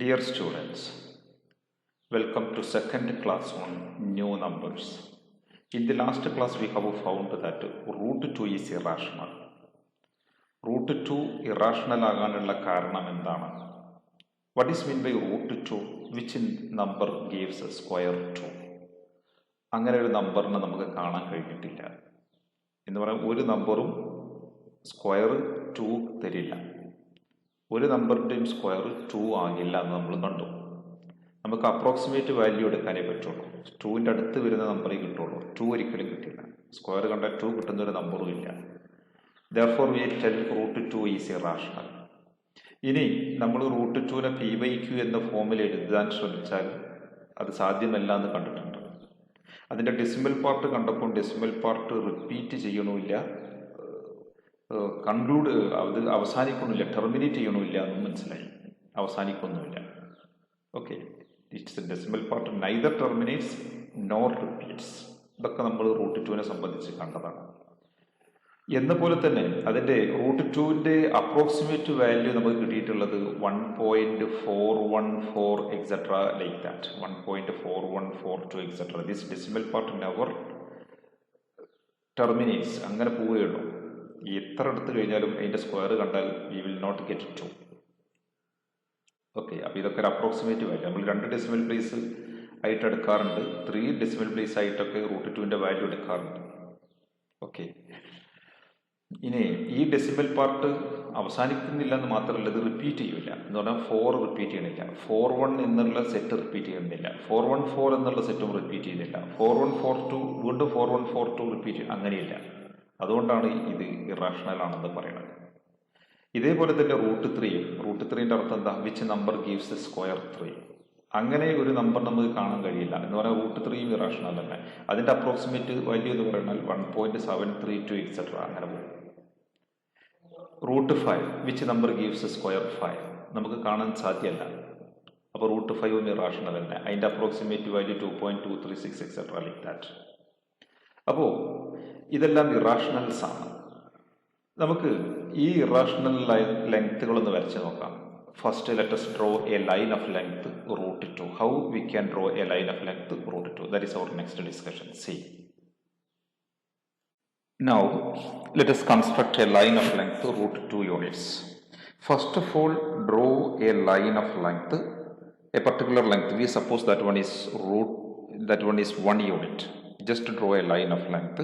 Dear students, welcome to second class on new numbers. In the last class we have found that root 2 is irrational. Root 2 irrational ആകാനുള്ള കാരണം എന്താണ്? What is meant by root 2? Which number gives square 2? അങ്ങനെ ഒരു നമ്പറിനെ നമുക്ക് കാണാൻ കഴിഞ്ഞിട്ടില്ല. എന്ന് പറയാൻ ഒരു നമ്പറും സ്ക്വയർ 2 തരില്ല. ഒരു നമ്പറിൻ്റെയും സ്ക്വയർ 2 ആകില്ല എന്ന് നമ്മൾ കണ്ടു. നമുക്ക് അപ്രോക്സിമേറ്റ് വാല്യൂ എടുക്കാനേ പറ്റുള്ളൂ. 2ൻ്റെ അടുത്ത് വരുന്ന നമ്പറേ കിട്ടുള്ളൂ. 2 ഒരിക്കലും കിട്ടില്ല. സ്ക്വയർ കണ്ടാൽ 2 കിട്ടുന്ന ഒരു നമ്പറും ഇല്ല. therefore we tell root 2 is irrational. ഇനി നമ്മൾ റൂട്ട് 2നെ p/q എന്ന ഫോമിൽ എഴുതാൻ ശ്രമിച്ചാൽ അത് സാധ്യമല്ല എന്ന് കണ്ടിട്ടുണ്ട്. അതിൻ്റെ ഡെസിമൽ പാർട്ട് കണ്ടപ്പോൾ ഡെസിമൽ പാർട്ട് റിപ്പീറ്റ് ചെയ്യണമില്ല, കൺക്ലൂഡ് അത് അവസാനിക്കണമില്ല, ടെർമിനേറ്റ് ചെയ്യണമില്ല എന്നും മനസ്സിലായി. അവസാനിക്കൊന്നുമില്ല. Okay, its decimal part neither terminates nor repeats. ഇതൊക്കെ നമ്മൾ റൂട്ട് 2നെ സംബന്ധിച്ച് കണ്ടതാണ്. എന്ന പോലെ തന്നെ അതിൻ്റെ റൂട്ട് 2ൻ്റെ അപ്രോക്സിമേറ്റ് വാല്യൂ നമുക്ക് കിട്ടിയിട്ടുള്ളത് 1.414 et cetera like that. 1.4142 et cetera. This decimal part never terminates. അങ്ങനെ പോവുകയുള്ളൂ. എത്ര എടുത്തു കഴിഞ്ഞാലും അതിൻ്റെ സ്ക്വയർ കണ്ടാൽ we will not get 2. Okay, അപ്പോൾ ഇതൊക്കെ ഒരു അപ്രോക്സിമേറ്റ് വാല്യൂ. നമ്മൾ 2 ഡെസിമൽ പ്ലേസ് ആയിട്ട് എടുക്കാറുണ്ട്, 3 ഡെസിമൽ പ്ലേസ് ആയിട്ടൊക്കെ റൂട്ട് 2ൻ്റെ വാല്യൂ എടുക്കാറുണ്ട്. ഓക്കെ, ഇനി ഈ ഡെസിമൽ പാർട്ട് അവസാനിക്കുന്നില്ല എന്ന് മാത്രമല്ല, ഇത് റിപ്പീറ്റ് ചെയ്യില്ല. എന്ന് പറഞ്ഞാൽ 4 റിപ്പീറ്റ് ചെയ്യണില്ല, 41 എന്നുള്ള സെറ്റ് റിപ്പീറ്റ് ചെയ്യുന്നില്ല, 414 എന്നുള്ള സെറ്റും റിപ്പീറ്റ് ചെയ്യുന്നില്ല, 4142 വീണ്ടും 4142 റിപ്പീറ്റ് ചെയ്യും, അങ്ങനെയില്ല. അതുകൊണ്ടാണ് ഇത് ഇറാഷണൽ ആണെന്ന് പറയുന്നത്. ഇതേപോലെ തന്നെ റൂട്ട് 3ൻ്റെ അർത്ഥം എന്താ? Which number gives square 3. അങ്ങനെ ഒരു നമ്പർ നമുക്ക് കാണാൻ കഴിയില്ല. എന്ന് പറഞ്ഞാൽ റൂട്ട് 3യും ഇറാഷണൽ തന്നെ. അതിൻ്റെ അപ്രോക്സിമേറ്റ് വാല്യൂ എന്ന് പറയുന്നത് 1.732 എക്സെട്ര അങ്ങനെ പോകും. Root 5 which number gives square 5 നമുക്ക് കാണാൻ സാധ്യമല്ല. അപ്പോൾ റൂട്ട് 5ഉം ഇറാഷണൽ തന്നെ. അതിൻ്റെ approximate value 2.236 etcetera like that. അപ്പോൾ ഇതെല്ലാം ഇറാഷണൽസ് ആണ്. നമുക്ക് ഈ ഇറാഷണൽ ലെങ്ത്തുകളൊന്ന് വരച്ച് നോക്കാം. First let us draw a line of length root 2. How we can draw a line of length root 2? That is our next discussion. See. Now let us construct a line of length root 2 units. First of all, draw a line of length, a particular length. We suppose that one is 1 unit. Just draw a line of length.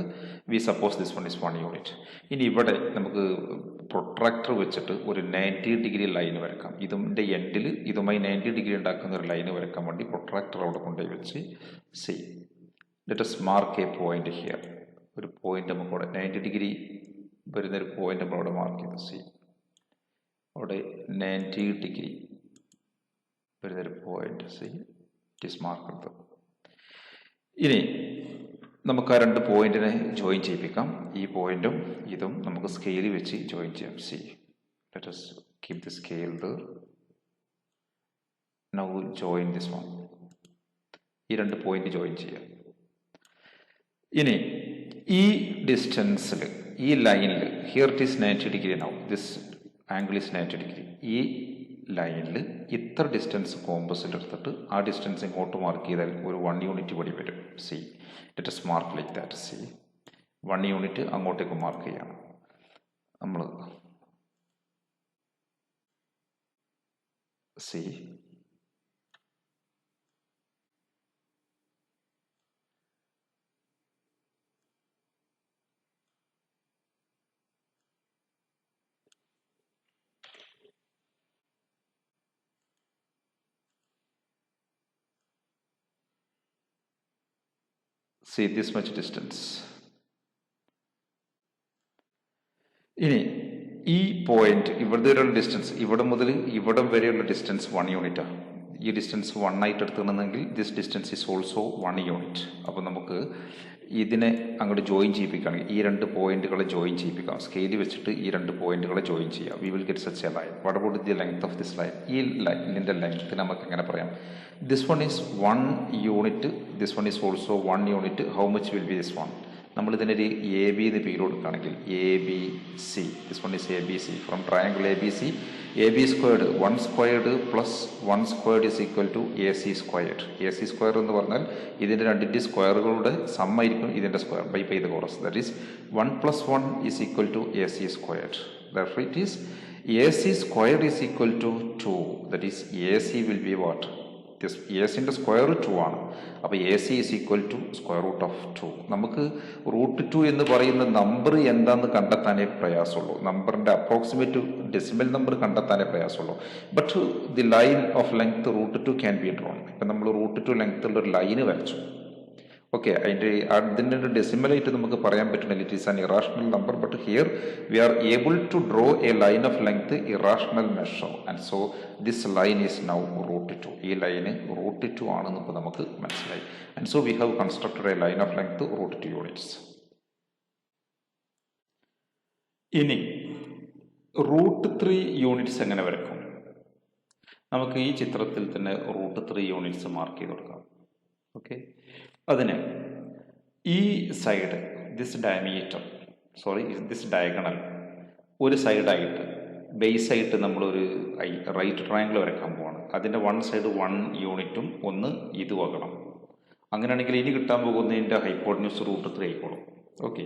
We suppose this one is 1 unit. ഇനി ഇവിടെ നമുക്ക് protractor വെച്ചിട്ട് ഒരു 90 degree line വരക്കാം. ഇതിൻ്റെ എൻഡിൽ ഇതുമായി 90 degree ഉണ്ടാക്കുന്ന ഒരു ലൈന് വരക്കാൻ വേണ്ടി പ്രൊട്രാക്ടർ അവിടെ കൊണ്ടുപോയി വെച്ച് C let us mark A point here. ഒരു പോയിന്റ് നമുക്ക് അവിടെ 90 ഡിഗ്രി വരുന്നൊരു പോയിന്റ് നമ്മൾ അവിടെ മാർക്ക് ചെയ്തു. സി അവിടെ 90 ഡിഗ്രി വരുന്നൊരു point. C it is mark. ഇനി നമുക്ക് ആ 2 പോയിന്റിനെ ജോയിൻ ചെയ്യിപ്പിക്കാം. ഈ പോയിന്റും ഇതും നമുക്ക് സ്കെയിൽ വെച്ച് ജോയിൻ ചെയ്യാം. C let us keep the scale there. Now join this one. ഈ 2 പോയിന്റ് ജോയിൻ ചെയ്യാം. ഇനി ഈ ഡിസ്റ്റൻസിൽ, ഈ ലൈനിൽ, here it is 90 degree. Now this angle is 90 degree. ഈ ലൈനിൽ ഇത്ര ഡിസ്റ്റൻസ് കോമ്പസിൽ എടുത്തിട്ട് ആ ഡിസ്റ്റൻസ് ഇങ്ങോട്ട് മാർക്ക് ചെയ്താൽ ഒരു 1 യൂണിറ്റ് പടി വരും. C let us mark like that. C 1 unit അങ്ങോട്ടേക്ക് മാർക്ക് ചെയ്യണം നമ്മൾ. C see this much distance. ഇനി ഈ പോയിന്റ് ഇവിടുത്തെ ഒരു ഡിസ്റ്റൻസ്, ഇവിടെ മുതൽ ഇവിടം വരെയുള്ള ഡിസ്റ്റൻസ് 1 യൂണിറ്റാണ്. ഈ ഡിസ്റ്റൻസ് 1 ആയിട്ട് എടുത്തിട്ടുണ്ടെങ്കിൽ this distance is also 1 unit. അപ്പോൾ നമുക്ക് ഇതിനെ അങ്ങോട്ട് ജോയിൻ ചെയ്യിപ്പിക്കുകയാണെങ്കിൽ ഈ 2 പോയിന്റുകളെ ജോയിൻ ചെയ്യിപ്പിക്കാം. സ്കെയിൽ വെച്ചിട്ട് ഈ 2 പോയിന്റുകളെ ജോയിൻ ചെയ്യാം. V will get such A line. What about the length of this line? ഈ ലൈനിൻ്റെ ലെങ്ത് നമുക്ക് എങ്ങനെ പറയാം? This one is 1 unit, this one is also 1 unit. How much will be this one? നമ്മൾ ഇതിനൊരു എ ബി എന്ന് പേര് കൊടുക്കുകയാണെങ്കിൽ A B C, this one is A B C. From triangle A B C, A B squared 1 squared plus 1 squared is equal to A C squared. A C square എന്ന് പറഞ്ഞാൽ ഇതിൻ്റെ രണ്ടിൻ്റെ സ്ക്വയറുകളുടെ സമ്മായിരിക്കും ഇതിൻ്റെ square by Pythagoras. That is 1 + 1 is equal to A C squared. Therefore it is AC squared is equal to 2. That is AC will be what? This AC ന്റെ square 2 ആണ്. അപ്പോൾ AC is equal to square root of 2. നമുക്ക് √2 എന്ന് പറയുന്ന number എന്താണെന്ന് കണ്ടെത്താനേ പ്രയാസമുള്ളൂ. നമ്പറിൻ്റെ അപ്രോക്സിമേറ്റ് ഡെസിമൽ നമ്പർ കണ്ടെത്താനേ പ്രയാസമുള്ളൂ. But the line of length √2 can be drawn. ഇപ്പം നമ്മൾ √2 ലെങ്ത്തുള്ള ഒരു ലൈന് വരച്ചു. ഓക്കെ, അതിൻ്റെ ഒരു ഡെസിമലായിട്ട് നമുക്ക് പറയാൻ പറ്റുന്നില്ല. It is an irrational number. But here we are able to draw a line of length irrational measure. And so this line is now √2. ഈ ലൈന് √2 ആണെന്ന് ഇപ്പോൾ നമുക്ക് മനസ്സിലായി. And so we have constructed a line of length √2 units. ഇനി √3 units എങ്ങനെ വരയ്ക്കും? നമുക്ക് ഈ ചിത്രത്തിൽ തന്നെ √3 യൂണിറ്റ്സ് മാർക്ക് ചെയ്ത് കൊടുക്കാം. ഓക്കെ, അതിന് ഈ സൈഡ് ദിസ് ഡയഗണൽ ഒരു സൈഡായിട്ട് ബേസായിട്ട് നമ്മളൊരു റൈറ്റ് ട്രയാങ്കിൾ വരയ്ക്കാൻ പോവാണ്. അതിൻ്റെ വൺ സൈഡ് 1 യൂണിറ്റും ഒന്ന് ഇത് വകണം. അങ്ങനെയാണെങ്കിൽ ഇനി കിട്ടാൻ പോകുന്നതിൻ്റെ ഹൈപ്പോട്ടന്യൂസ് √3 ആയിക്കോളും. ഓക്കെ,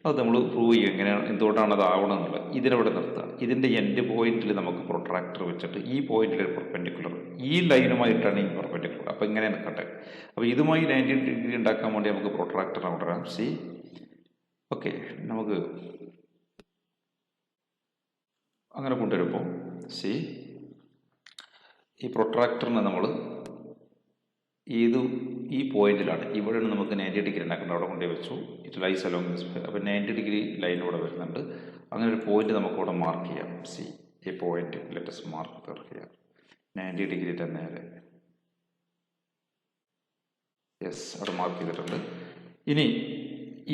അത് നമ്മൾ പ്രൂവ് ചെയ്യും എങ്ങനെയാണ്, എന്തുകൊണ്ടാണ് അത് ആവണം എന്നുള്ളത്. ഇതിനവിടെ നിർത്തുക. ഇതിൻ്റെ എൻഡ് പോയിന്റിൽ നമുക്ക് പ്രൊട്രാക്ടർ വെച്ചിട്ട് ഈ പോയിന്റിൽ ഒരു പെർപെൻഡിക്കുലർ, ഈ ലൈനുമായിട്ടാണ് ഈ പെർപെൻഡിക്കുലർ. അപ്പോൾ ഇങ്ങനെ നിൽക്കട്ടെ. അപ്പോൾ ഇതുമായി 90 ഡിഗ്രി ഉണ്ടാക്കാൻ വേണ്ടി നമുക്ക് പ്രൊട്രാക്ടർ അവിടെ വരാം. സി, ഓക്കെ, നമുക്ക് അങ്ങനെ കൊണ്ടുവരുമ്പോൾ സി, ഈ പ്രൊട്രാക്ടറിനെ നമ്മൾ ഈ പോയിന്റിലാണ്, ഇവിടെയാണ് നമുക്ക് 90 ഡിഗ്രി ഉണ്ടാക്കേണ്ടത്. അവിടെ കൊണ്ടുപോയി വെച്ചു. It lies along this way. അപ്പോൾ 90 ഡിഗ്രി ലൈൻ ഇവിടെ വരുന്നുണ്ട്. അങ്ങനെ ഒരു പോയിന്റ് നമുക്ക് ഇവിടെ മാർക്ക് ചെയ്യാം. സി, ഈ പോയിന്റ് ലെറ്റസ് മാർക്ക് ഹിയർ 90 ഡിഗ്രിയുടെ നേരെ. യെസ്, അവിടെ മാർക്ക് ചെയ്തിട്ടുണ്ട്. ഇനി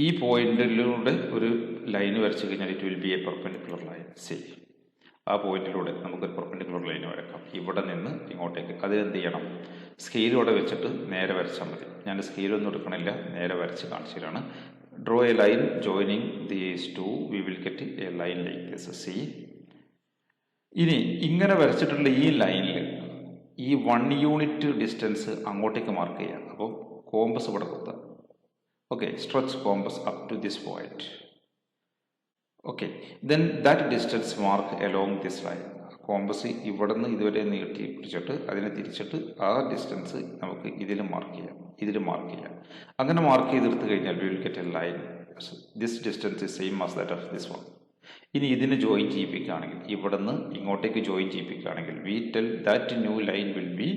ഈ പോയിന്റിലൂടെ ഒരു ലൈൻ വരച്ചു കഴിഞ്ഞാൽ it will B A perpendicular line. C, ആ പോയിന്റിലൂടെ നമുക്കൊരു പെർപെൻഡിക്കുലർ ലൈൻ വരക്കാം. ഇവിടെ നിന്ന് ഇങ്ങോട്ടേക്ക്. അതിനെന്ത് ചെയ്യണം? സ്കെയിലൂടെ വെച്ചിട്ട് നേരെ വരച്ചാൽ മതി. ഞാൻ സ്കെയിലൊന്നും എടുക്കണില്ല, നേരെ വരച്ച് കാണിച്ചതാണ്. Draw a line joining these two, we will get a line like this. See, ഇനി ഇങ്ങനെ വരച്ചിട്ടുള്ള ഈ ലൈനിൽ ഈ 1 യൂണിറ്റ് ഡിസ്റ്റൻസ് അങ്ങോട്ടേക്ക് മാർക്ക് ചെയ്യാം. അപ്പോൾ കോമ്പസ് ഇവിടെ കൊടുത്താൽ okay, stretch compass up to this point. Okay, then that distance mark along this line. Compass ഇവിടെ നിന്ന് ഇതുവരെ നീട്ടി പിടിച്ചിട്ട് അതിനെ തിരിച്ചിട്ട് ആ ഡിസ്റ്റൻസ് നമുക്ക് ഇതിൽ മാർക്ക് ചെയ്യാം. അങ്ങനെ മാർക്ക് ചെയ്തെടുത്ത് കഴിഞ്ഞാൽ we will get a line. This distance is same as that of this one. ഇനി ഇതിനെ ജോയിൻ ചെയ്യിപ്പിക്കുകയാണെങ്കിൽ, ഇവിടെ നിന്ന് ഇങ്ങോട്ടേക്ക് ജോയിൻ ചെയ്യിപ്പിക്കുകയാണെങ്കിൽ we tell that new line will be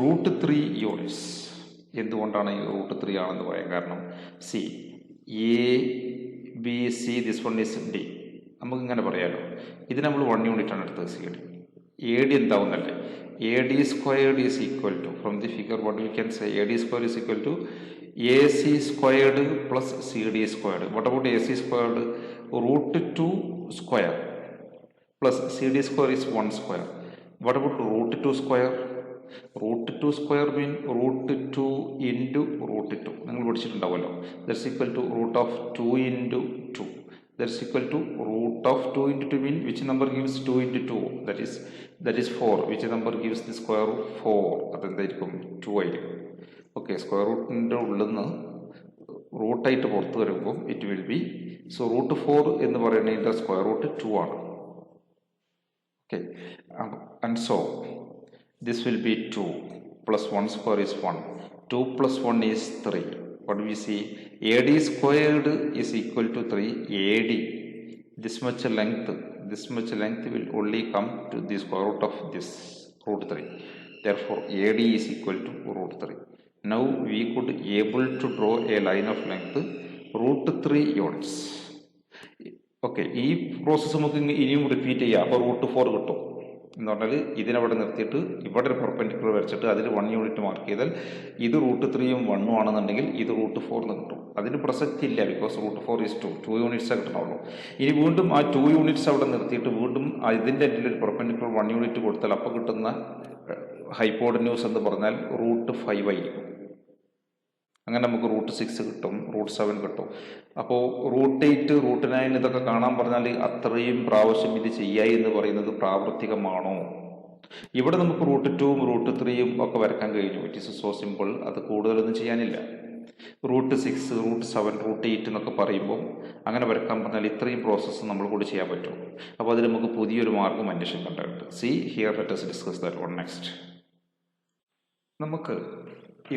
√3 units. എന്തുകൊണ്ടാണ് ഈ √3 ആണെന്ന് പറയാൻ കാരണം, see, A B C, this one is D. നമുക്കിങ്ങനെ പറയാമല്ലോ. ഇത് നമ്മൾ 1 യൂണിറ്റ് ആണ് എടുത്തത്. സി ഡി, എ ഡി എന്താവുന്നല്ലേ? A D squared is equal to, from the figure what we can say, A D square is equal to A C squared plus C D squared. What about A C squared? √2 square plus C D square is 1 square. What about √2 square? √2 square mean √2 into √2. നിങ്ങൾ പഠിച്ചിട്ടുണ്ടാവുമല്ലോ. That's equal to √2 into 2. That's equal to √2 into 2 mean which number gives 2 into 2? That is 4. Which number gives the square root? 4. അതെന്തായിരിക്കും? 2 ആയിരിക്കും. Okay, square റൂട്ടിൻ്റെ ഉള്ളിൽ നിന്ന് റൂട്ടായിട്ട് പുറത്ത് വരുമ്പോൾ it will B, so √4 എന്ന് പറയുന്നതിൻ്റെ square root 2 ആണ്. Okay, and so this will be 2 plus 1 square is 1. 2 plus 1 is 3. What do we see? AD squared is equal to 3. AD, this much length will only come to the square root of this √3. Therefore, AD is equal to √3. Now we could able to draw a line of length √3 units. Okay, ഈ process നമുക്ക് ഇനിയും repeat ചെയ്യാം. അപ്പോൾ √4 കിട്ടും എന്ന് പറഞ്ഞാൽ ഇതിനവിടെ നിർത്തിയിട്ട് ഇവിടെ ഒരു പെർപെൻഡിക്കുലർ വരച്ചിട്ട് അതിൽ 1 യൂണിറ്റ് മാർക്ക് ചെയ്താൽ ഇത് √3ഉം 1ഉം ആണെന്നുണ്ടെങ്കിൽ ഇത് √4 എന്ന് കിട്ടും. അതിന് പ്രസക്തി ഇല്ല, ബിക്കോസ് √4 is 2 യൂണിറ്റ്സേ കിട്ടണുള്ളൂ. ഇനി വീണ്ടും ആ 2 യൂണിറ്റ്സ് അവിടെ നിർത്തിയിട്ട് വീണ്ടും ഇതിൻ്റെ ഇടയിൽ ഒരു പെർപെൻഡിക്കുലർ 1 യൂണിറ്റ് കൊടുത്താൽ അപ്പോൾ കിട്ടുന്ന ഹൈപ്പോട്ടന്യൂസ് എന്ന് പറഞ്ഞാൽ √5 ആയിരിക്കും. അങ്ങനെ നമുക്ക് √6 കിട്ടും, √7 കിട്ടും. അപ്പോൾ √8 √9 ഇതൊക്കെ കാണാൻ പറഞ്ഞാൽ അത്രയും പ്രാവശ്യം ഇത് ചെയ്യുക എന്ന് പറയുന്നത് പ്രാവർത്തികമാണോ? ഇവിടെ നമുക്ക് √2ഉം √3ഉം ഒക്കെ വരക്കാൻ കഴിഞ്ഞു. It is so simple. അത് കൂടുതലൊന്നും ചെയ്യാനില്ല. √6 √7 √8 എന്നൊക്കെ പറയുമ്പോൾ അങ്ങനെ വരക്കാൻ പറഞ്ഞാൽ ഇത്രയും പ്രോസസ്സ് നമ്മൾ കൂടി ചെയ്യാൻ പറ്റും. അപ്പോൾ അതിൽ നമുക്ക് പുതിയൊരു മാർഗം അന്വേഷിക്കേണ്ടതുണ്ട്. See here let us discuss that one next. നമുക്ക്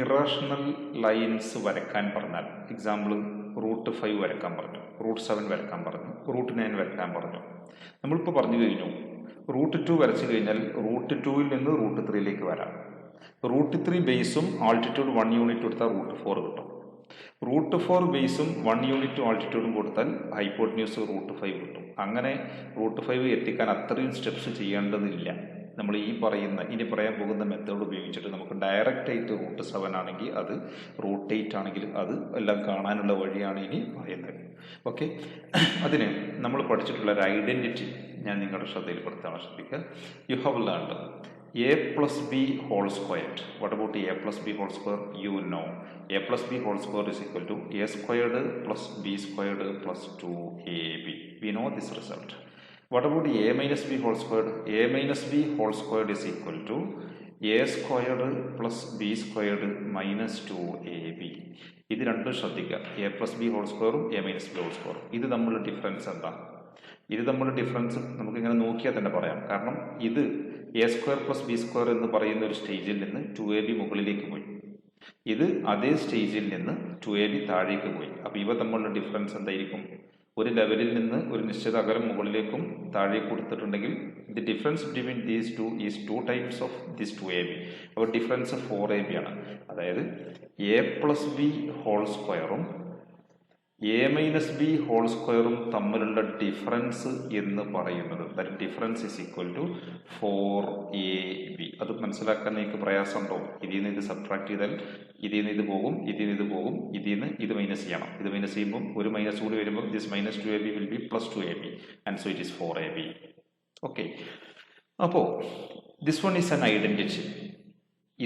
ഇറാഷണൽ ലൈൻസ് വരക്കാൻ പറഞ്ഞാൽ, എക്സാമ്പിൾ √5 വരക്കാൻ പറഞ്ഞു, √7 വരക്കാൻ പറഞ്ഞു, √9 വരക്കാൻ പറഞ്ഞു. നമ്മളിപ്പോൾ പറഞ്ഞു കഴിഞ്ഞു √2 വരച്ചു കഴിഞ്ഞാൽ √2ൽ നിന്ന് √3യിലേക്ക് വരാം. √3 ബേസും ആൾട്ടിറ്റ്യൂഡ് 1 യൂണിറ്റ് കൊടുത്താൽ √4 കിട്ടും. √4 ബേസും 1 യൂണിറ്റ് ആൾട്ടിറ്റ്യൂഡും കൊടുത്താൽ ഹൈപ്പോട്ടന്യൂസ് √5 കിട്ടും. അങ്ങനെ √5 എത്തിക്കാൻ അത്രയും സ്റ്റെപ്സ് ചെയ്യേണ്ടതില്ല. നമ്മൾ ഇനി പറയാൻ പോകുന്ന മെത്തേഡ് ഉപയോഗിച്ചിട്ട് നമുക്ക് ഡയറക്റ്റ് ആയിട്ട് √7 ആണെങ്കിൽ അത്, √8 ആണെങ്കിൽ അത് എല്ലാം കാണാനുള്ള വഴിയാണ് ഇനി പറയുന്നത്. ഓക്കെ, അതിന് നമ്മൾ പഠിച്ചിട്ടുള്ള ഒരു ഐഡന്റിറ്റി ഞാൻ നിങ്ങളുടെ ശ്രദ്ധയിൽപ്പെടുത്താൻ ശ്രദ്ധിക്കുക. You have learned a+b whole squared. What about a+b whole square? You know a+b whole square is equal to a squared plus b squared plus 2ab. We know this result. What about a-b whole squared? a-b whole squared is equal to a squared plus b squared minus 2ab. ഇത് രണ്ടും ശ്രദ്ധിക്കുക. a+b whole squareും a-b whole square. ഇത് തമ്മിലുള്ള difference എന്താ? ഇത് തമ്മിലുള്ള difference നമുക്കിങ്ങനെ നോക്കിയാൽ തന്നെ പറയാം. കാരണം ഇത് a square plus b square എന്ന് പറയുന്ന ഒരു സ്റ്റേജിൽ നിന്ന് 2ab മുകളിലേക്ക് പോയി. ഇത് അതേ സ്റ്റേജിൽ നിന്ന് 2ab താഴേക്ക് പോയി. അപ്പോൾ ഇവ തമ്മിലുള്ള ഡിഫറൻസ് എന്തായിരിക്കും? ഒരു ലെവലിൽ നിന്ന് ഒരു നിശ്ചിത അകലം മുകളിലേക്കും താഴേക്ക് കൊടുത്തിട്ടുണ്ടെങ്കിൽ the difference between these two is 2 times of this 2ab. അപ്പോൾ ഡിഫറൻസ് 4ab ആണ്. അതായത് a+b ഹോൾ സ്ക്വയറും a-b ഹോൾ സ്ക്വയറും തമ്മിലുള്ള ഡിഫറൻസ് എന്ന് പറയുന്നത്, that difference is equal to 4ab. അത് മനസ്സിലാക്കാൻ നിങ്ങൾക്ക് പ്രയാസമുണ്ടോ? ഇതിൽ നിന്ന് ഇത് സബ്ട്രാക്ട് ചെയ്താൽ ഇതിൽ നിന്ന് ഇത് പോകും, ഇതിൽ നിന്ന് ഇത് പോകും, ഇതിൽ നിന്ന് ഇത് മൈനസ് ചെയ്യണം. ഇത് മൈനസ് ചെയ്യുമ്പോൾ ഒരു മൈനസ് കൂടി വരുമ്പോൾ this minus 2ab will be plus 2ab and so it is 4ab. Okay, അപ്പോൾ this one is an identity.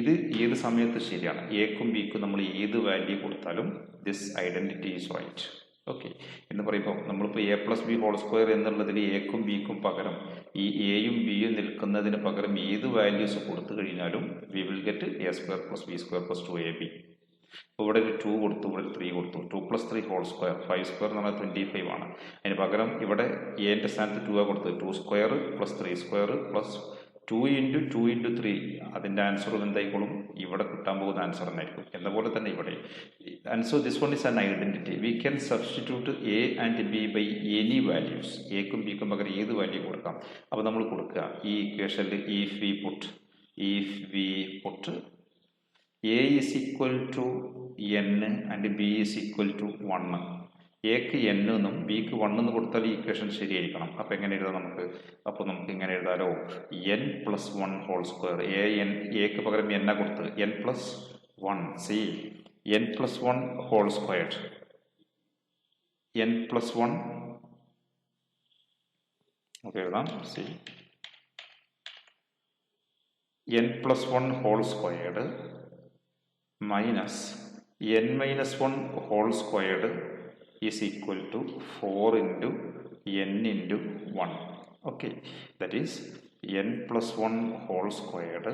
ഇത് ഏത് സമയത്ത് ശരിയാണ്. എക്കും ബിക്കും നമ്മൾ ഏത് വാല്യൂ കൊടുത്താലും this identity is right. Okay, എന്ന് പറയുമ്പോൾ നമ്മളിപ്പോൾ a+b ഹോൾ സ്ക്വയർ എന്നുള്ളതിൽ എക്കും ബിക്കും പകരം ഈ എയും ബിയും നിൽക്കുന്നതിന് പകരം ഏത് വാല്യൂസ് കൊടുത്തു കഴിഞ്ഞാലും V will get a square plus b square plus 2ab. ഇപ്പോൾ ഇവിടെ ഒരു 2 കൊടുത്തു, ഇവിടെ ഒരു 3 കൊടുത്തു. 2 + 3 ഹോൾ സ്ക്വയർ 5 സ്ക്വയർ എന്ന് പറഞ്ഞാൽ 25 ആണ്. അതിന് പകരം ഇവിടെ എന്റെ സ്ഥാനത്ത് 2 കൊടുത്തത് 2 സ്ക്വയർ പ്ലസ് 3 സ്ക്വയർ പ്ലസ് 2 × 2 × 3. അതിൻ്റെ ആൻസറും എന്തായിക്കോളും? ഇവിടെ കിട്ടാൻ പോകുന്ന ആൻസർ എന്നായിരിക്കും. എന്ന പോലെ തന്നെ ഇവിടെ. And so this one is an identity. We can substitute A and B by any values. എക്കും ബിക്കും പകരം ഏത് വാല്യൂ കൊടുക്കാം. അപ്പോൾ നമ്മൾ കൊടുക്കുക ഈ ഇക്വേഷനിൽ if we put a is equal to n and b is equal to 1. എക്ക് n എന്നും ബിക്ക് 1 എന്ന് കൊടുത്താൽ ഈ ഇക്വേഷൻ ശരിയായിരിക്കണം. അപ്പോൾ എങ്ങനെ എഴുതാം നമുക്ക്? അപ്പോൾ നമുക്ക് ഇങ്ങനെ എഴുതാലോ, n+1 ഹോൾ സ്ക്വയർ. എക്ക് പകരം n കൊടുത്ത് n+1. C n+1 whole square, n+1 നമുക്ക് എഴുതാം. See n+1 whole squared minus n-1 whole squared is equal to 4 × n × 1. Okay, that is n+1 whole squared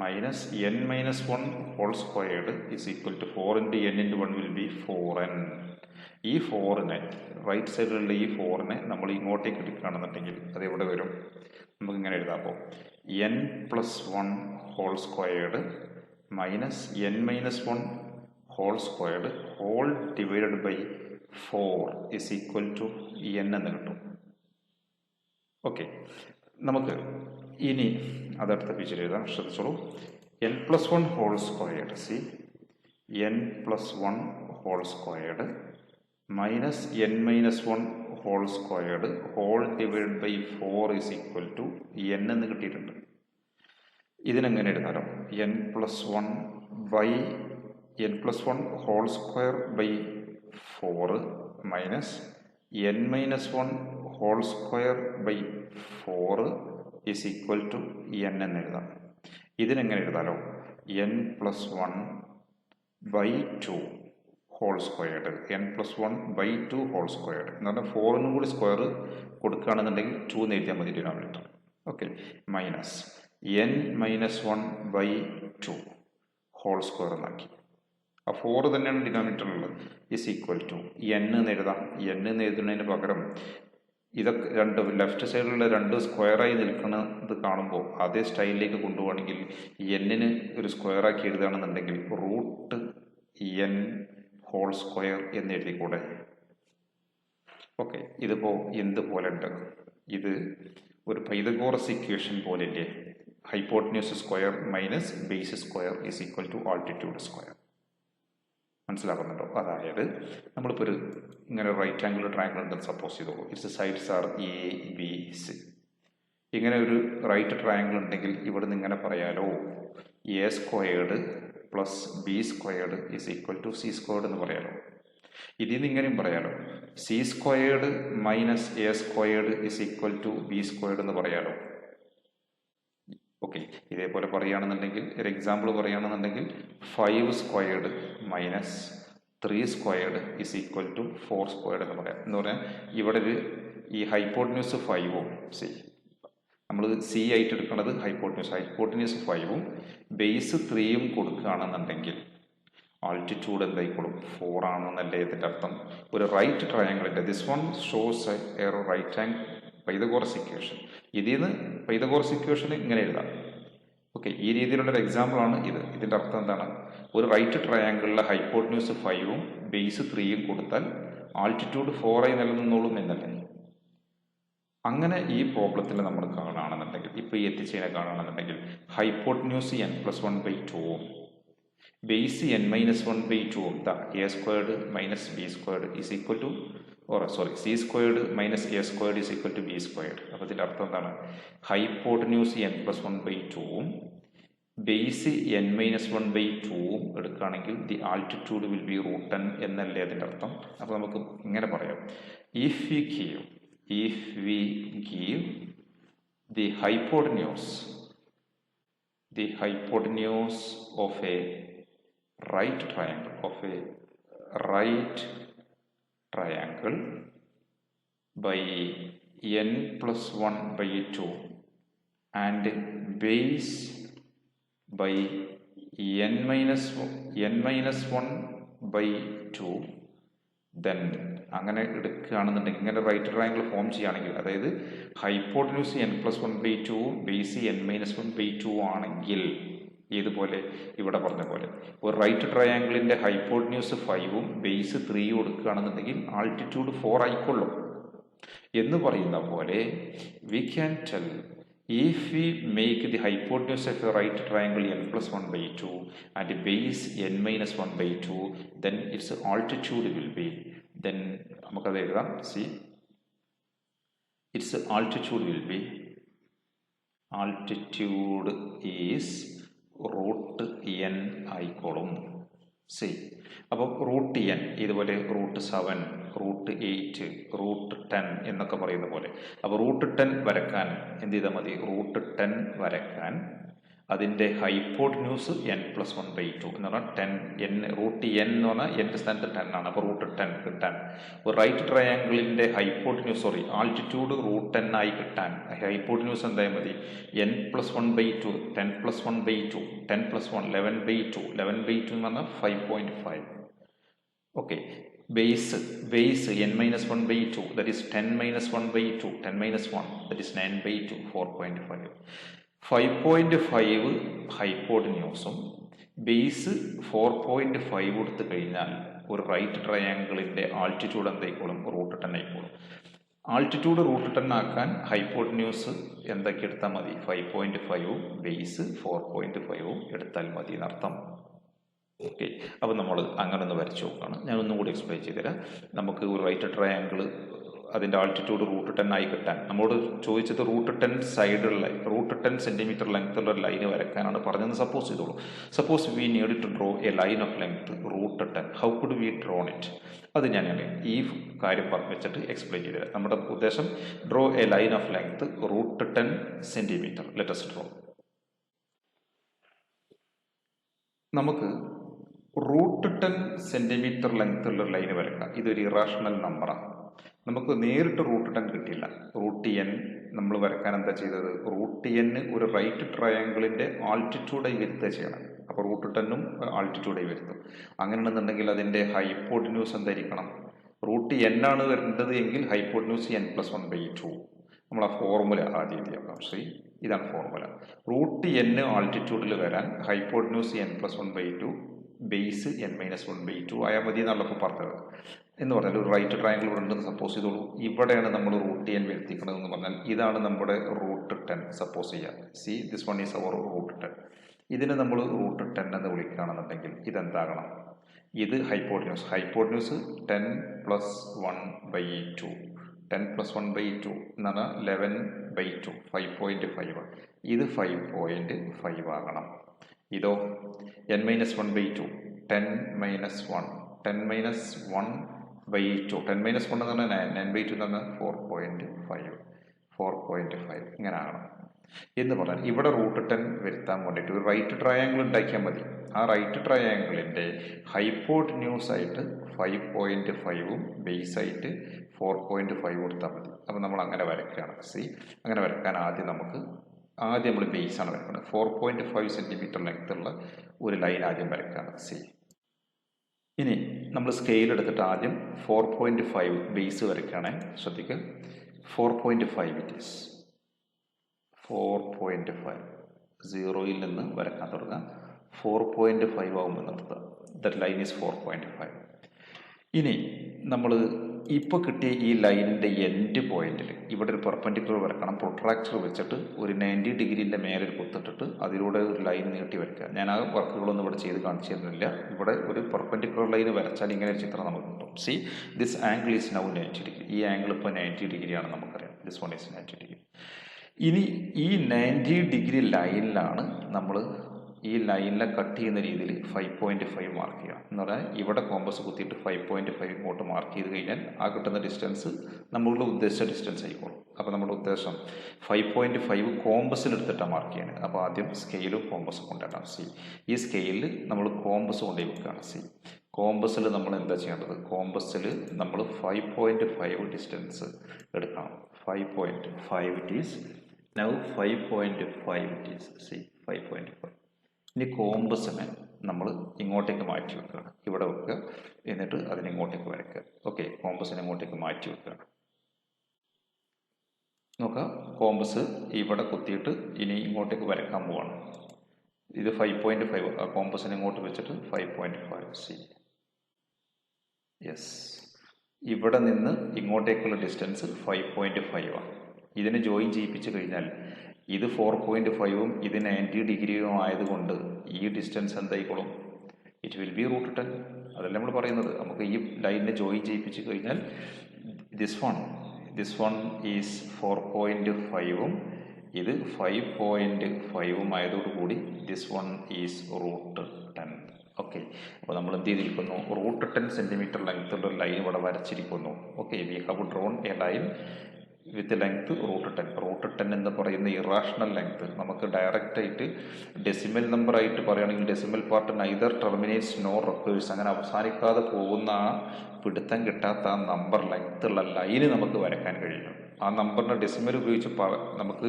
minus n-1 whole squared is equal to 4 × n × 1 will be 4n. ഈ 4നെ right സൈഡിലുള്ള ഈ 4നെ നമ്മൾ ഇങ്ങോട്ടേക്ക് എടുക്കുകയാണെന്നുണ്ടെങ്കിൽ അത് എവിടെ വരും? നമുക്ക് ഇങ്ങനെ എഴുതാമോ, n+1 whole squared minus n-1 whole squared whole divided by 4 is equal to n എന്ന് കിട്ടും. ഓക്കെ, നമുക്ക് ഇനി അതടുത്ത പേജിൽ എഴുതാം. ശ്രദ്ധിച്ചോളൂ. n+1 whole squared, see n+1 whole squared minus n-1 whole squared whole divide by 4 is equal to n എന്ന് കിട്ടിയിട്ടുണ്ട്. ഇതിനെങ്ങനെ എഴുതാലോ, n+1 whole square by 4 minus n-1 whole square by 4 is equal to n എന്ന് എഴുതാം. ഇതിനെങ്ങനെ എഴുതാലോ, n+1 by 2 whole squared, n plus 1 by 2 whole squared എന്ന് പറഞ്ഞാൽ 4നും കൂടി സ്ക്വയർ കൊടുക്കുകയാണെന്നുണ്ടെങ്കിൽ 2 എന്ന് എഴുതിയാൽ മതി denominator. Okay, minus n minus 1 by 2 whole square എന്നാക്കി. ആ 4 തന്നെയാണ് ഡിനോമിനേറ്ററിലുള്ളത്. ഇസ് ഈക്വൽ ടു n എന്ന് എഴുതാം. n എന്ന് എഴുതുന്നതിന് പകരം ഇതൊക്കെ രണ്ട് ലെഫ്റ്റ് സൈഡിലുള്ള രണ്ട് സ്ക്വയറായി നിൽക്കുന്നത് കാണുമ്പോൾ അതേ സ്റ്റൈലിലേക്ക് കൊണ്ടുപോകണമെങ്കിൽ എന്നിന് ഒരു സ്ക്വയറാക്കി എഴുതുകയാണെന്നുണ്ടെങ്കിൽ റൂട്ട് n ഹോൾ സ്ക്വയർ എന്ന് എഴുതിക്കൂടെ? ഓക്കെ, ഇതിപ്പോൾ എന്തുപോലെ ഉണ്ട്? ഇത് ഒരു പൈതഗോറസ് ഇക്വേഷൻ പോലെയല്ലേ? Hypotenuse square minus base square is equal to altitude square. മനസ്സിലാക്കുന്നുണ്ടോ? അതായത് നമ്മളിപ്പോൾ ഒരു ഇങ്ങനെ റൈറ്റ് ആംഗിൾ ട്രയാംഗിൾ ഉണ്ടെന്ന് സപ്പോസ് ചെയ്തോളൂ. Its sides are A B C. ഇങ്ങനെ ഒരു റൈറ്റ് ട്രയാംഗിൾ ഉണ്ടെങ്കിൽ ഇവിടെ നിന്ന് ഇങ്ങനെ പറയാലോ, A squared plus B squared is equal to C squared എന്ന് പറയാലോ. ഇതിൽ നിന്ന് ഇങ്ങനെയും പറയാലോ, C squared minus A squared is equal to B squared എന്ന് പറയാലോ. ഓക്കെ, ഇതേപോലെ പറയുകയാണെന്നുണ്ടെങ്കിൽ ഒരു എക്സാമ്പിൾ പറയുകയാണെന്നുണ്ടെങ്കിൽ 5 squared minus 3 squared is equal to 4 squared എന്ന് പറയാം. എന്ന് പറഞ്ഞാൽ ഇവിടെ ഒരു ഈ ഹൈപ്പോട്ടന്യൂസ് 5ഉം നമ്മൾ സി ആയിട്ട് എടുക്കുന്നത് ഹൈപ്പോട്ടന്യൂസ് 5ഉം ബേസ് 3യും കൊടുക്കുകയാണെന്നുണ്ടെങ്കിൽ ആൾട്ടിറ്റ്യൂഡ് എന്തായിക്കോളും? 4 ആണെന്നല്ലേ ഇതിൻ്റെ അർത്ഥം. ഒരു റൈറ്റ് ട്രയാങ്കിളിൻ്റെ this one shows a right angle Pythagoras equation. ഇതിൽ നിന്ന് പൈതഗോറസ് ഇക്വേഷൻ ഇങ്ങനെ എഴുതാം. ഓക്കെ, ഈ രീതിയിലുള്ള ഒരു എക്സാമ്പിളാണ് ഇത്. ഇതിൻ്റെ അർത്ഥം എന്താണ്? ഒരു റൈറ്റ് ട്രയാങ്കിളിലെ ഹൈപ്പോട്ടന്യൂസ് 5ഉം ബേസ് 3യും കൊടുത്താൽ ആൾട്ടിറ്റ്യൂഡ് 4 ആയി നിലനിന്നോളും എന്നല്ലേ. അങ്ങനെ ഈ പ്രോബ്ലത്തിൽ നമ്മൾ കാണുകയാണെന്നുണ്ടെങ്കിൽ, ഇപ്പോൾ ഈ എത്തിച്ചതിനെ കാണുകയാണെന്നുണ്ടെങ്കിൽ ഹൈപ്പോട്ടന്യൂസ് n പ്ലസ് 1 ബൈ 2ഉം ബേസ് n മൈനസ് 1 ബൈ 2ഉം A squared minus B squared is equal to C squared minus A squared is equal to B squared. അപ്പോൾ ഇതിൻ്റെ അർത്ഥം എന്താണ്? ഹൈപ്പോട്ടന്യൂസ് n പ്ലസ് 1 ബൈ 2ഉം ബേസ് n മൈനസ് 1 ബൈ 2ഉം എടുക്കുകയാണെങ്കിൽ the altitude will be root n എന്നല്ലേ അതിൻ്റെ അർത്ഥം. അപ്പോൾ നമുക്ക് ഇങ്ങനെ പറയാം, if we give the hypotenuse of a right triangle by n plus 1 by 2 and base by n minus 1 by 2, then അങ്ങനെ എടുക്കുകയാണെന്നുണ്ടെങ്കിൽ, ഇങ്ങനെ റൈറ്റ് ട്രയാങ്കിൾ ഫോം ചെയ്യുകയാണെങ്കിൽ, അതായത് hypotenuse n plus 1 by 2 base n minus 1 by 2 ആണെങ്കിൽ, ഏതുപോലെ ഇവിടെ പറഞ്ഞ പോലെ ഒരു റൈറ്റ് ട്രയാങ്കിളിൻ്റെ ഹൈപ്പോട്ടന്യൂസ് 5ഉം ബേസ് 3യും കൊടുക്കുകയാണെന്നുണ്ടെങ്കിൽ ആൾട്ടിറ്റ്യൂഡ് 4 ആയിക്കൊള്ളും എന്ന് പറയുന്ന പോലെ we can tell if we make the hypotenuse of a right triangle n plus 1 by 2 and base n minus 1 by 2, then its altitude will be, then നമുക്കത് എഴുതാം. See its altitude will be, altitude is root n ആയിക്കോളും. See അപ്പോൾ root n ഇതുപോലെ root 7, root 8, root 10 എന്നൊക്കെ പറയുന്ന പോലെ. അപ്പോൾ root 10 വരക്കാൻ എന്ത് ചെയ്താൽ മതി? റൂട്ട് 10 വരക്കാൻ അതിൻ്റെ ഹൈപ്പോട്ടന്യൂസ് n പ്ലസ് 1 ബൈ 2 എന്ന് പറഞ്ഞാൽ 10 റൂട്ട് n എന്ന് പറഞ്ഞാൽ എൻ്റെ സ്ഥാനത്ത് 10 ആണ്. അപ്പോൾ റൂട്ട് 10 കിട്ടാൻ ഒരു റൈറ്റ് ട്രയാങ്കിളിൻ്റെ ആൾട്ടിറ്റ്യൂഡ് റൂട്ട് 10 ആയി കിട്ടാൻ ഹൈപ്പോട്ടന്യൂസ് എന്തായാൽ മതി? n plus 1 by 2, 10 plus 1 by 2, 10 plus 1 11 by 2, 11 by 2 എന്ന് പറഞ്ഞാൽ 5.5. Okay, base n minus 1 by 2, that is 10 minus 1 by 2, 10 minus 1, that is 9 by 2, 4.5. 5.5 ഹൈപ്പോട്ടന്യൂസും ബേസ് 4.5 കൊടുത്തു കഴിഞ്ഞാൽ ഒരു റൈറ്റ് ട്രയാങ്കിളിൻ്റെ ആൾട്ടിറ്റ്യൂഡ് എന്തായിക്കോളും? റൂട്ട് 10 ആയിക്കോളും. ആൾട്ടിറ്റ്യൂഡ് റൂട്ട് 10 ആക്കാൻ ഹൈപ്പോട്ടന്യൂസ് എന്തൊക്കെ എടുത്താൽ മതി? 5.5ഉം ബേസ് 4.5ഉം എടുത്താൽ മതി എന്നർത്ഥം. ഓക്കെ, അപ്പോൾ നമ്മൾ അങ്ങനെ ഒന്ന് വരച്ച് നോക്കുകയാണ്. ഞാനൊന്നും കൂടി എക്സ്പ്ലെയിൻ ചെയ്തുതരാം. നമുക്ക് ഒരു റൈറ്റ് ട്രയാങ്കിൾ അതിൻ്റെ ആൾട്ടിറ്റ്യൂഡ് റൂട്ട് 10 ആയി കിട്ടാൻ നമ്മോട് ചോദിച്ചത് റൂട്ട് 10 സെൻറ്റിമീറ്റർ ലെങ്ത്തുള്ള ഒരു ലൈന് വരയ്ക്കാനാണ് പറഞ്ഞതെന്ന് സപ്പോസ് ചെയ്തോളൂ. Suppose we need to draw a line of length root 10. How could we drawn it? അത് ഞാൻ ഈ കാര്യം വെച്ചിട്ട് എക്സ്പ്ലെയിൻ ചെയ്തുതരാം. നമ്മുടെ ഉദ്ദേശം draw a line of length root 10 centimetre. Let us draw. നമുക്ക് √10 സെൻറ്റിമീറ്റർ ലെങ്ത്തുള്ള ഒരു ലൈന് വരക്കാം. ഇതൊരു ഇറാഷണൽ നമ്പറാണ്. നമുക്ക് നേരിട്ട് √10 കിട്ടില്ല. √n നമ്മൾ വരക്കാൻ എന്താ ചെയ്തത്? √n ഒരു റൈറ്റ് ട്രയാങ്കിളിൻ്റെ ആൾട്ടിറ്റ്യൂഡായി വരുത്തുക ചെയ്യണം. അപ്പോൾ √10ഉം ആൾട്ടിറ്റ്യൂഡായി വരുത്തും. അങ്ങനെയാണെന്നുണ്ടെങ്കിൽ അതിൻ്റെ ഹൈപ്പോട്ടിന്യൂസ് എന്തായിരിക്കണം? √n ആണ് വരേണ്ടത് എങ്കിൽ ഹൈപ്പോട്ടിന്യൂസ് n+1/2. നമ്മൾ ആ ഫോർമുല ആദ്യം എഴുതിയാക്കാം. ശരി, ഇതാണ് ഫോർമുല. √n ആൾട്ടിറ്റ്യൂഡിൽ വരാൻ ഹൈപ്പോട്ടിന്യൂസ് n+1/2 ബേസ് n-1/2 ആയാൽ മതി എന്നുള്ള പറഞ്ഞത്. എന്ന് പറഞ്ഞാൽ ഒരു റൈറ്റ് ട്രയാങ്കിൾ ഇവിടെ ഉണ്ടെന്ന് സപ്പോസ് ചെയ്തോളൂ. ഇവിടെയാണ് നമ്മൾ √n വരുത്തിക്കുന്നത് എന്ന് പറഞ്ഞാൽ ഇതാണ് നമ്മുടെ √10 സപ്പോസ് ചെയ്യാം. See this one is our √10. ഇതിനെ നമ്മൾ √10 എന്ന് വിളിക്കുകയാണെന്നുണ്ടെങ്കിൽ ഇതെന്താകണം? ഇത് ഹൈപ്പോട്ടിന്യൂസ് 10+1/2. 10+1/2 എന്ന് പറഞ്ഞാൽ 11/2, 5.5. ഇത് 5.5 ആകണം. ഇതോ n-1/2, 10-1, 10-1/2, 10-1 എന്ന് പറഞ്ഞാൽ 9/2 എന്ന് പറഞ്ഞാൽ 4.5 ഇങ്ങനെ ആകണം. എന്ന് പറഞ്ഞാൽ ഇവിടെ √10 വരുത്താൻ വേണ്ടിയിട്ട് ഒരു റൈറ്റ് ട്രയാങ്കിൾ ഉണ്ടാക്കിയാൽ മതി. ആ റൈറ്റ് ട്രയാങ്കിളിൻ്റെ ഹൈപ്പോട്ടിന്യൂസ് ആയിട്ട് 5.5ഉം ബേസായിട്ട് 4.5 കൊടുത്താൽ മതി. അപ്പോൾ നമ്മൾ അങ്ങനെ വരയ്ക്കുകയാണ്. സി അങ്ങനെ വരയ്ക്കാൻ ആദ്യം നമ്മൾ ബേസാണ് വരയ്ക്കുന്നത്. 4.5 സെൻറ്റിമീറ്റർ ലെങ്ത്തുള്ള ഒരു ലൈൻ ആദ്യം വരയ്ക്കുകയാണ്. സി ഇനി നമ്മൾ സ്കെയിൽ എടുത്തിട്ട് ആദ്യം 4.5 ബേസ് വരയ്ക്കുകയാണ്. ശ്രദ്ധിക്കുക, 4.5 ഇറ്റ് ഈസ് 4.5. 0യിൽ നിന്ന് വരക്കാൻ തുടങ്ങാം. 4.5 ആകുമ്പോൾ നിർത്തുക. That line is 4.5. ഇനി നമ്മൾ ഇപ്പോൾ കിട്ടിയ ഈ ലൈനിൻ്റെ എൻഡ് പോയിന്റിൽ ഇവിടെ ഒരു പെർപെൻഡിക്കുലർ വരക്കണം. പ്രൊട്രാക്ടർ വെച്ചിട്ട് ഒരു 90 ഡിഗ്രീൻ്റെ മേലെ കുത്തിട്ടിട്ട് അതിലൂടെ ഒരു ലൈൻ നീട്ടി വരയ്ക്കുക. ഞാൻ ആ വർക്കുകളൊന്നും ഇവിടെ ചെയ്ത് കാണിച്ചു തരുന്നില്ല. ഇവിടെ ഒരു പെർപെൻഡിക്കുലർ ലൈൻ വരച്ചാൽ ഇങ്ങനെ ഒരു ചിത്രം നമുക്ക് കിട്ടും. See this angle is now 90 degree. ഈ ആംഗിൾ ഇപ്പോൾ 90 ഡിഗ്രിയാണ് നമുക്കറിയാം. This one is 90 degree. ഇനി ഈ 90 ഡിഗ്രി ലൈനിലാണ് നമ്മൾ ഈ ലൈനിനെ കട്ട് ചെയ്യുന്ന രീതിയിൽ 5.5 മാർക്ക് ചെയ്യുക. എന്ന് പറഞ്ഞാൽ ഇവിടെ കോമ്പസ് കുത്തിയിട്ട് 5.5 ഇങ്ങോട്ട് മാർക്ക് ചെയ്ത് കഴിഞ്ഞാൽ ആ കിട്ടുന്ന ഡിസ്റ്റൻസ് നമ്മളുടെ ഉദ്ദേശിച്ച ഡിസ്റ്റൻസ് ആയിക്കോളും. അപ്പോൾ നമ്മുടെ ഉദ്ദേശം 5.5 കോമ്പസിൽ എടുത്തിട്ടാണ് മാർക്ക് ചെയ്യുന്നത്. അപ്പോൾ ആദ്യം സ്കെയിലും കോമ്പസും കൊണ്ടുവരണം. സി ഈ സ്കെയിലിൽ നമ്മൾ കോമ്പസ് കൊണ്ടുപോയി വെക്കുകയാണ്. സി കോമ്പസിൽ നമ്മൾ എന്താ ചെയ്യേണ്ടത്? കോമ്പസിൽ നമ്മൾ 5.5 ഡിസ്റ്റൻസ് എടുക്കണം. 5.5 it is now 5.5 it is. C 5.5. ഇനി കോമ്പസിനെ നമ്മൾ ഇങ്ങോട്ടേക്ക് മാറ്റി വെക്കുകയാണ്. ഇവിടെ വെക്കുക, എന്നിട്ട് അതിനിങ്ങോട്ടേക്ക് വരയ്ക്കുക. ഓക്കെ, കോമ്പസിനെ ഇങ്ങോട്ടേക്ക് മാറ്റി വെക്കുകയാണ്. നോക്കുക, കോമ്പസ് ഇവിടെ കുത്തിയിട്ട് ഇനി ഇങ്ങോട്ടേക്ക് വരയ്ക്കാൻ പോവാണ്. ഇത് 5.5. ആ കോമ്പസിനെ ഇങ്ങോട്ട് വെച്ചിട്ട് 5.5. സി യെസ്, ഇവിടെ നിന്ന് ഇങ്ങോട്ടേക്കുള്ള ഡിസ്റ്റൻസ് 5.5 ആണ്. ഇതിനെ ജോയിൻ ചെയ്യിപ്പിച്ച് കഴിഞ്ഞാൽ ഇത് 4.5ഉം ഇത് 90 ഡിഗ്രിയും ആയതുകൊണ്ട് ഈ ഡിസ്റ്റൻസ് എന്തായിക്കോളും? It will be √10. അതല്ല നമ്മൾ പറയുന്നത്. നമുക്ക് ഈ ലൈനിനെ ജോയിൻ ചെയ്യിപ്പിച്ച് കഴിഞ്ഞാൽ ദിസ് വൺ ഈസ് 4.5ഉം ഇത് 5.5ഉം ആയതോടുകൂടി ദിസ് വൺ ഈസ് √10. ഓക്കെ, അപ്പോൾ നമ്മൾ എന്ത് ചെയ്തിരിക്കുന്നു? √10 സെൻറ്റിമീറ്റർ ലെങ്ത്തുള്ള ഒരു ലൈൻ ഇവിടെ വരച്ചിരിക്കുന്നു. Okay, we have drawn a line with length √10. √10 എന്ന് പറയുന്ന ഇറാഷണൽ ലെങ്ത് നമുക്ക് ഡയറക്റ്റായിട്ട് ഡെസിമൽ നമ്പർ ആയിട്ട് പറയുകയാണെങ്കിൽ decimal part neither terminates nor recurs, അങ്ങനെ അവസാനിക്കാതെ പോകുന്ന ആ പിടുത്തം കിട്ടാത്ത ആ നമ്പർ ലെങ്ത്തുള്ള ലൈന് നമുക്ക് വരയ്ക്കാൻ കഴിയും. ആ നമ്പറിൻ്റെ ഡെസിമൽ ഉപയോഗിച്ച് നമുക്ക്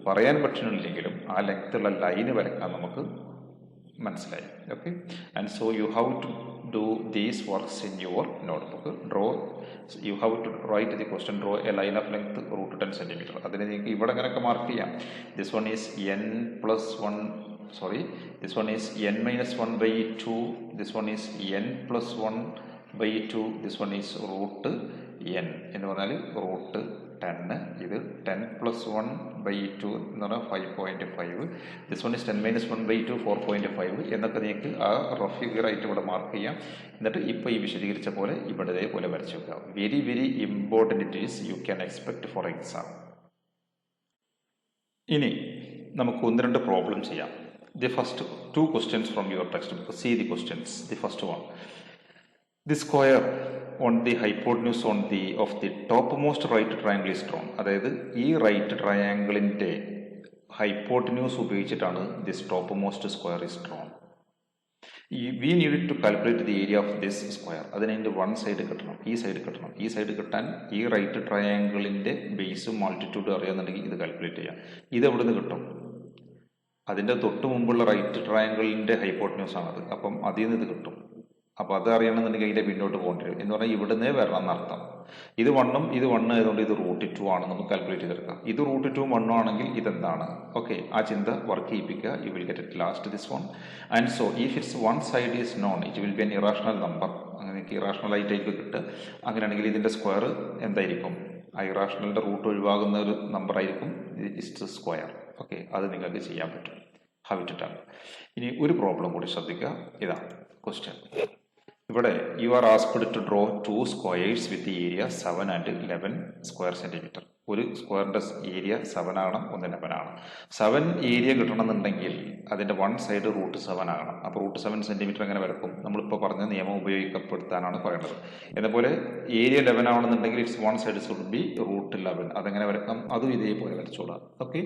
പറയാൻ പറ്റുന്നില്ലെങ്കിലും ആ ലെങ്ത്തുള്ള ലൈന് വരയ്ക്കാൻ നമുക്ക് മനസ്സിലായി. Okay, and so you have to do these works in your notebook. You have to write the question, draw a line of length √10 centimeter. അതിന് നിങ്ങൾക്ക് ഇവിടെ അങ്ങനെയൊക്കെ മാർക്ക് ചെയ്യാം. This one is n+1, this one is n-1/2, this one is n+1/2, this one is √n എന്ന് പറഞ്ഞാൽ √10. ഇത് 10+1/2 എന്ന് പറഞ്ഞാൽ 5.5. ദിസ് വൺ ഇസ് 10-1/2, 4.5 എന്നൊക്കെ നിങ്ങൾക്ക് ആ റഫ് ഫിഗർ ആയിട്ട് ഇവിടെ മാർക്ക് ചെയ്യാം. എന്നിട്ട് ഇപ്പോൾ ഈ വിശദീകരിച്ച പോലെ ഇവിടെ ഇതേപോലെ വരച്ചു വെക്കുക. Very very important it is you can expect for exam. ഇനി നമുക്ക് 1-2 പ്രോബ്ലം ചെയ്യാം. The first 2 questions from your textbook. See the questions. The first one. The square on the hypotenuse of the topmost right triangle is drawn. അതായത് ഈ right ട്രയാങ്കിളിൻ്റെ hypotenuse ഉപയോഗിച്ചിട്ടാണ് this topmost square is drawn. We need to calculate the area of this square. അതിനതിൻ്റെ one side കിട്ടണം, ഈ side കിട്ടണം. ഈ side കിട്ടാൻ ഈ റൈറ്റ് ട്രയാങ്കിളിൻ്റെ ബേസും ആൾട്ടിറ്റ്യൂഡും അറിയാമെന്നുണ്ടെങ്കിൽ ഇത് കാൽക്കുലേറ്റ് ചെയ്യാം. ഇത് എവിടെ നിന്ന് കിട്ടും? അതിൻ്റെ തൊട്ട് മുമ്പുള്ള റൈറ്റ് ട്രയാങ്കിളിൻ്റെ ഹൈപ്പോട്ടന്യൂസ് ആണത്. അപ്പം അതിൽ നിന്ന് ഇത് കിട്ടും. അപ്പോൾ അത് അറിയണമെന്നുണ്ടെങ്കിൽ അതിൻ്റെ പിന്നോട്ട് പോകേണ്ടി വരും. എന്ന് പറഞ്ഞാൽ ഇവിടുന്ന് വരണം എന്നർത്ഥം. ഇത് 1 ഇത് 1 ആയതുകൊണ്ട് ഇത് √2 ആണ്. നമുക്ക് കാൽക്കുലേറ്റ് ചെയ്തെടുക്കാം. ഇത് √2 1 ആണെങ്കിൽ ഇതെന്താണ്? ഓക്കെ, ആ ചിന്ത വർക്ക് ചെയ്യിപ്പിക്കുക. You will get it last this one. And so if its one side is known it will be an irrational number. അങ്ങനെ എനിക്ക് ഇറാഷണൽ ആയിട്ടായിരിക്കും കിട്ടുക. അങ്ങനെയാണെങ്കിൽ ഇതിൻ്റെ സ്ക്വയർ എന്തായിരിക്കും? ആ ഇറാഷണലിൻ്റെ റൂട്ട് ഒഴിവാകുന്ന ഒരു നമ്പർ ആയിരിക്കും ഇസ് സ്ക്വയർ. ഓക്കെ, അത് നിങ്ങൾക്ക് ചെയ്യാൻ പറ്റും. How to done. ഇനി ഒരു പ്രോബ്ലം കൂടി ശ്രദ്ധിക്കുക. ഇതാണ് ക്വസ്റ്റ്യൻ. ഇവിടെ you are asked to draw 2 squares with area 7 and 11 square centimetre. ഒരു സ്ക്വയറിൻ്റെ ഏരിയ 7 ആകണം, ഒന്ന് 11 ആണ്. 7 ഏരിയ കിട്ടണമെന്നുണ്ടെങ്കിൽ അതിൻ്റെ വൺ സൈഡ് √7 ആകണം. അപ്പോൾ √7 സെൻറ്റിമീറ്റർ എങ്ങനെ വരക്കും? നമ്മളിപ്പോൾ പറഞ്ഞ നിയമം ഉപയോഗിക്കപ്പെടുത്താനാണ് പറയുന്നത്. എന്നപോലെ ഏരിയ 11 ആവണമെന്നുണ്ടെങ്കിൽ its one side should be √11. അതെങ്ങനെ വരക്കാം? അതും ഇതേപോലെ വരച്ചോളാം. ഓക്കെ,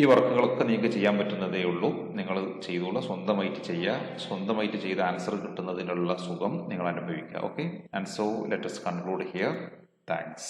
ഈ വർക്കുകളൊക്കെ നിങ്ങൾക്ക് ചെയ്യാൻ പറ്റുന്നതേ ഉള്ളൂ. നിങ്ങൾ ചെയ്തോളൂ, സ്വന്തമായിട്ട് ചെയ്യുക. സ്വന്തമായിട്ട് ചെയ്ത ആൻസർ കിട്ടുന്നതിനുള്ള സുഖം നിങ്ങൾ അനുഭവിക്കുക. Okay, and so let us conclude here. Thanks.